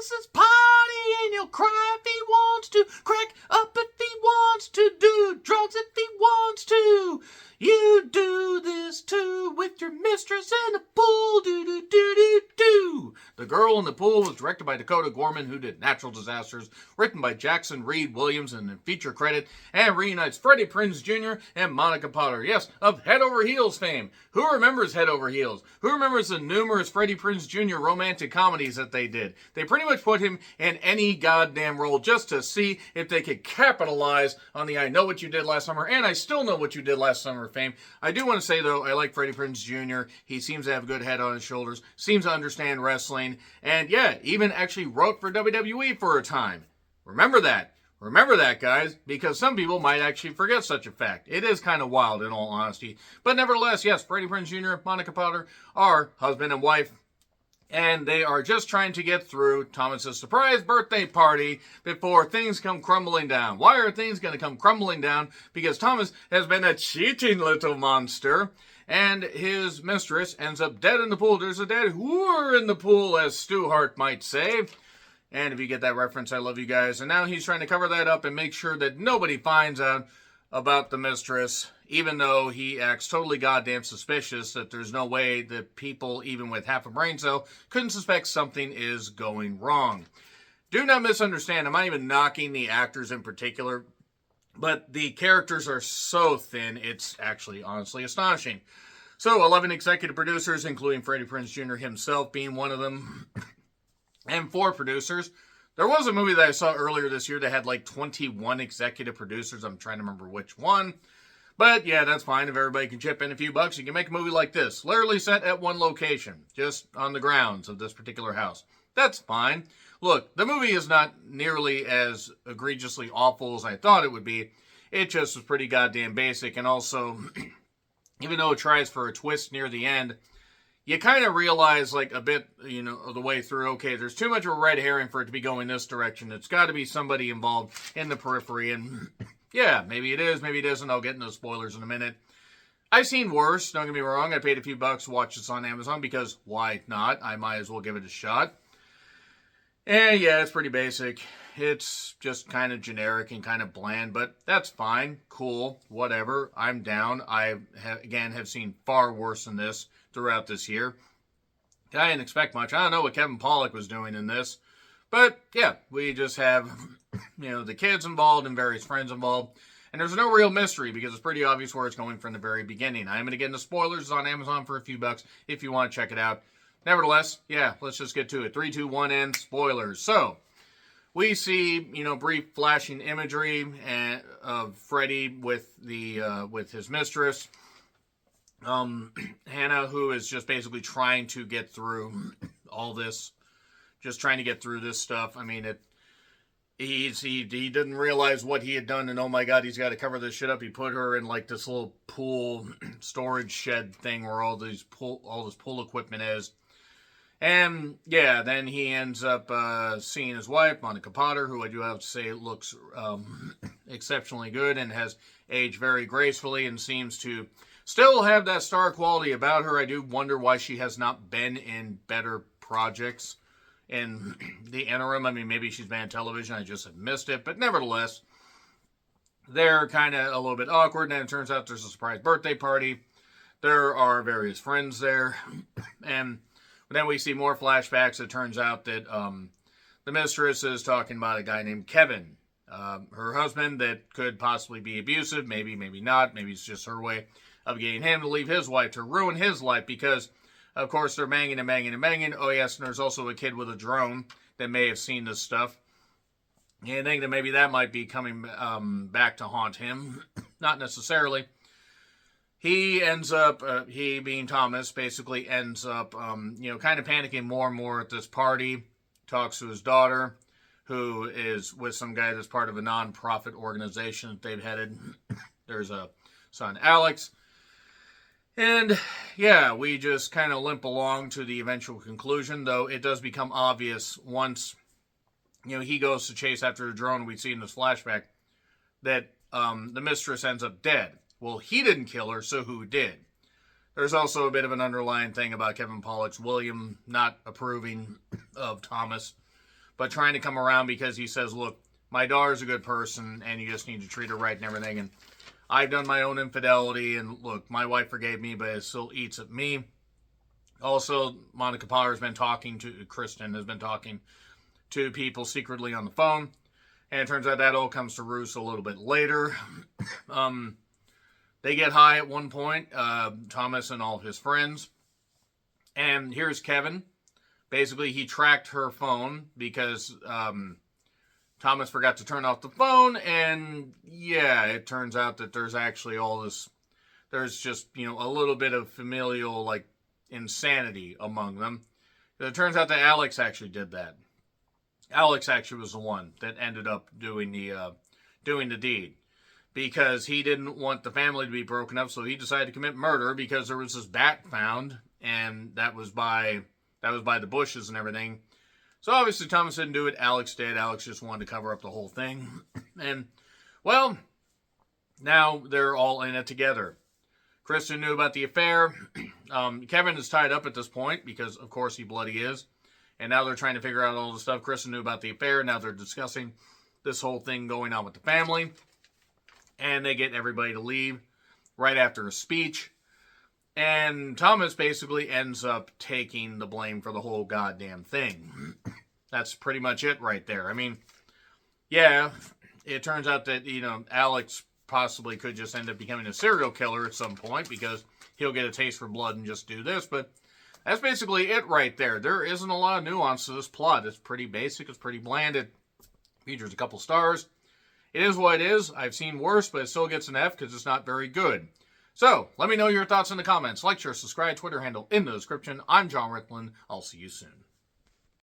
Thomas's party, and he'll cry if he wants to, crack up if he wants to, do drugs if he wants to. You do this too with your mistress in the pool, do. The Girl in the Pool was directed by Dakota Gorman, who did Natural Disasters, written by Jackson Reed Williams, and in feature credit, and reunites Freddie Prinze Jr. and Monica Potter, yes, of Head Over Heels fame. Who remembers Head Over Heels? Who remembers the numerous Freddie Prinze Jr. romantic comedies that they did? They pretty much put him in any goddamn role just to see if they could capitalize on the I Know What You Did Last Summer, and I Still Know What You Did Last Summer fame. I do want to say, though, I like Freddie Prinze Jr. He seems to have a good head on his shoulders, seems to understand wrestling, and yeah, even actually wrote for WWE for a time. Remember that. Remember that, guys, because some people might actually forget such a fact. It is kind of wild, in all honesty. But nevertheless, yes, Freddie Prinze Jr., Monica Potter are husband and wife, and they are just trying to get through Thomas's surprise birthday party before things come crumbling down. Why are things going to come crumbling down? Because Thomas has been a cheating little monster, and his mistress ends up dead in the pool. There's a dead whore in the pool, as Stu Hart might say. And if you get that reference, I love you guys. And now he's trying to cover that up and make sure that nobody finds out about the mistress, even though he acts totally goddamn suspicious that there's no way that people, even with half a brain cell, couldn't suspect something is going wrong. Do not misunderstand. I'm not even knocking the actors in particular, but the characters are so thin, it's actually honestly astonishing. So, 11 executive producers, including Freddie Prinze Jr. himself being one of them, and 4 producers. There was a movie that I saw earlier this year that had like 21 executive producers. I'm trying to remember which one. But yeah, that's fine. If everybody can chip in a few bucks, you can make a movie like this. Literally set at one location, just on the grounds of this particular house. That's fine. Look, the movie is not nearly as egregiously awful as I thought it would be. It just was pretty goddamn basic. And also, even though it tries for a twist near the end, you kind of realize, like, a bit, the way through, okay, there's too much of a red herring for it to be going this direction. It's got to be somebody involved in the periphery, and yeah, maybe it is, maybe it isn't. I'll get into the spoilers in a minute. I've seen worse, don't get me wrong. I paid a few bucks to watch this on Amazon, because why not? I might as well give it a shot. And yeah, it's pretty basic. It's just kind of generic and kind of bland, but that's fine, cool, whatever. I'm down. I, have seen far worse than this throughout this year. I didn't expect much. I don't know what Kevin Pollak was doing in this. But, yeah, we just have, the kids involved and various friends involved. And there's no real mystery because it's pretty obvious where it's going from the very beginning. I'm going to get into spoilers. It's on Amazon for a few bucks if you want to check it out. Nevertheless, yeah, let's just get to it. 3, 2, 1, and spoilers. So, we see, brief flashing imagery of Freddie with his mistress, Hannah, who is just basically trying to get through all this, just trying to get through this stuff. I mean, he didn't realize what he had done, and oh my god, he's got to cover this shit up. He put her in like this little pool storage shed thing where all this pool equipment is. And, yeah, then he ends up seeing his wife, Monica Potter, who I do have to say looks exceptionally good and has aged very gracefully and seems to still have that star quality about her. I do wonder why she has not been in better projects in the interim. I mean, maybe she's been on television, I just have missed it. But nevertheless, they're kind of a little bit awkward, and it turns out there's a surprise birthday party. There are various friends there, and then we see more flashbacks. It turns out that the mistress is talking about a guy named Kevin, her husband, that could possibly be abusive, maybe not. Maybe it's just her way of getting him to leave his wife, to ruin his life, because, of course, they're banging and banging and banging. Oh, yes, and there's also a kid with a drone that may have seen this stuff. And I think that maybe that might be coming back to haunt him. Not necessarily. He ends up, he being Thomas, basically ends up, kind of panicking more and more at this party. Talks to his daughter, who is with some guy that's part of a non-profit organization that they've headed. There's a son, Alex. And, yeah, we just kind of limp along to the eventual conclusion, though it does become obvious once, he goes to chase after the drone we see in this flashback, that the mistress ends up dead. Well, he didn't kill her, so who did? There's also a bit of an underlying thing about Kevin Pollak's William not approving of Thomas. but trying to come around because he says, look, my daughter's a good person, and you just need to treat her right and everything, and I've done my own infidelity, and look, my wife forgave me, but it still eats at me. Also, Monica Potter has been talking to, Kristen has been talking to people secretly on the phone, and it turns out that all comes to roost a little bit later. They get high at one point, Thomas and all of his friends, and here's Kevin. Basically, he tracked her phone because Thomas forgot to turn off the phone, and yeah, it turns out that there's actually all this, there's just, a little bit of familial, like, insanity among them. It turns out that Alex actually did that. Alex actually was the one that ended up doing the deed, because he didn't want the family to be broken up, so he decided to commit murder because there was this bat found, and that was by the bushes and everything. So obviously Thomas didn't do it, Alex did. Alex just wanted to cover up the whole thing. And, well, now they're all in it together. Kristen knew about the affair. Kevin is tied up at this point because, of course, he bloody is. And now they're trying to figure out all the stuff. Kristen knew about the affair. Now they're discussing this whole thing going on with the family. And they get everybody to leave right after a speech. And Thomas basically ends up taking the blame for the whole goddamn thing. That's pretty much it right there. I mean, yeah, it turns out that, Alex possibly could just end up becoming a serial killer at some point because he'll get a taste for blood and just do this. But that's basically it right there. There isn't a lot of nuance to this plot. It's pretty basic. It's pretty bland. It features a couple stars. It is what it is. I've seen worse, but it still gets an F because it's not very good. So, let me know your thoughts in the comments. Like, share, subscribe, Twitter handle in the description. I'm John Ricklin. I'll see you soon.